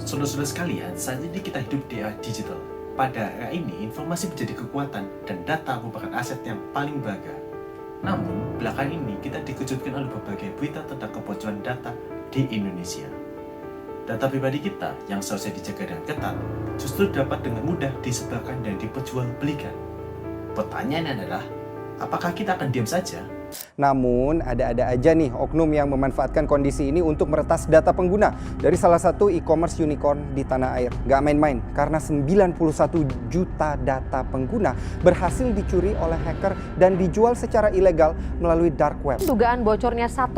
Saudara-saudara sekalian, saat ini kita hidup di era digital. Pada era ini, informasi menjadi kekuatan dan data merupakan aset yang paling berharga. Namun, belakangan ini kita dikejutkan oleh berbagai berita tentang kebocoran data di Indonesia. Data pribadi kita yang seharusnya dijaga dengan ketat, justru dapat dengan mudah disebarkan dan diperjualbelikan. Pertanyaannya adalah, apakah kita akan diam saja? Namun, ada-ada aja nih oknum yang memanfaatkan kondisi ini untuk meretas data pengguna dari salah satu e-commerce unicorn di tanah air. Gak main-main, karena 91 juta data pengguna berhasil dicuri oleh hacker dan dijual secara ilegal melalui dark web. Dugaan bocornya 1,3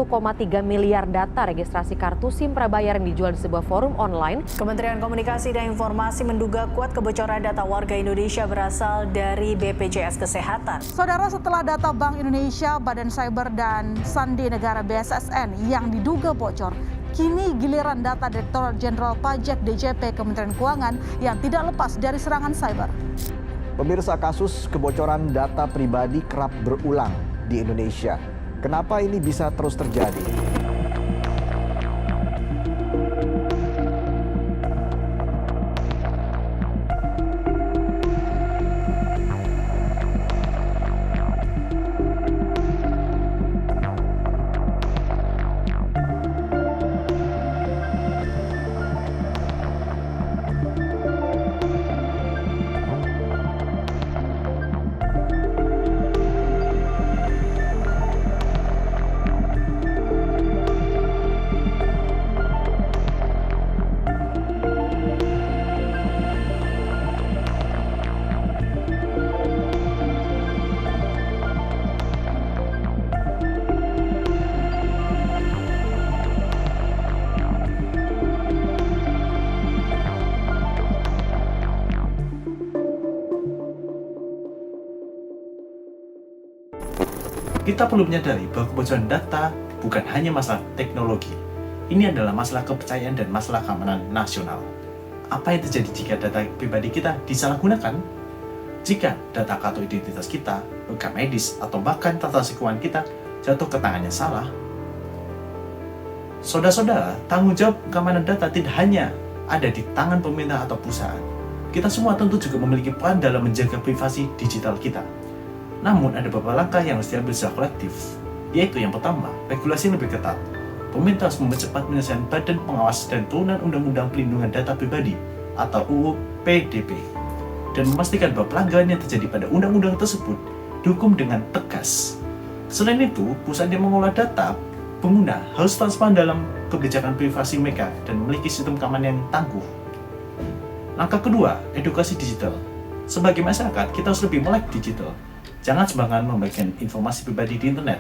miliar data registrasi kartu SIM prabayar yang dijual di sebuah forum online. Kementerian Komunikasi dan Informasi menduga kuat kebocoran data warga Indonesia berasal dari BPJS Kesehatan. Saudara, setelah data Bank Indonesia, Badan Cyber dan Sandi Negara BSSN yang diduga bocor, kini giliran data Direktorat Jenderal Pajak DJP Kementerian Keuangan yang tidak lepas dari serangan cyber. Pemirsa, kasus kebocoran data pribadi kerap berulang di Indonesia. Kenapa ini bisa terus terjadi? Kita perlu menyadari bahwa kebocoran data bukan hanya masalah teknologi. Ini adalah masalah kepercayaan dan masalah keamanan nasional. Apa yang terjadi jika data pribadi kita disalahgunakan? Jika data kartu identitas kita, rekam medis, atau bahkan transaksi keuangan kita jatuh ke tangan yang salah? Saudara-saudara, tanggung jawab keamanan data tidak hanya ada di tangan pemerintah atau perusahaan. Kita semua tentu juga memiliki peran dalam menjaga privasi digital kita. Namun, ada beberapa langkah yang harus diambil secara kolektif, yaitu yang pertama, regulasi yang lebih ketat. Pemerintah harus mempercepat penyelesaian Badan Pengawas dan Turunan Undang-Undang Pelindungan Data Pribadi atau UU PDP, dan memastikan bahwa pelanggaran yang terjadi pada undang-undang tersebut dihukum dengan tegas. Selain itu, perusahaan yang mengolah data pengguna harus transparan dalam kebijakan privasi mereka dan memiliki sistem keamanan yang tangguh. Langkah kedua, edukasi digital. Sebagai masyarakat, kita harus lebih melek digital. Jangan sembarangan membagikan informasi pribadi di internet.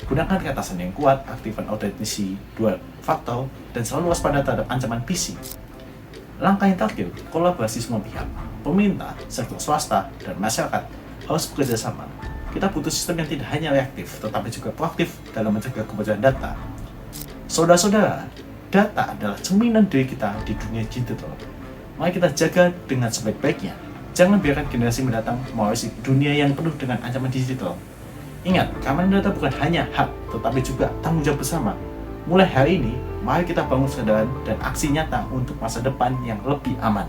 Gunakan keatasan yang kuat, aktifkan autentisasi dua faktor, dan selalu waspada terhadap ancaman phishing. Langkah yang terakhir, kolaborasi semua pihak. Pemerintah, sektor swasta, dan masyarakat harus bekerja sama. Kita butuh sistem yang tidak hanya reaktif, tetapi juga proaktif dalam mencegah kebocoran data. Saudara-saudara, data adalah cerminan diri kita di dunia digital. Mari kita jaga dengan sebaik-baiknya. Jangan biarkan generasi mendatang mewarisi dunia yang penuh dengan ancaman digital. Ingat, keamanan data bukan hanya hak, tetapi juga tanggung jawab bersama. Mulai hari ini, mari kita bangun kesadaran dan aksi nyata untuk masa depan yang lebih aman.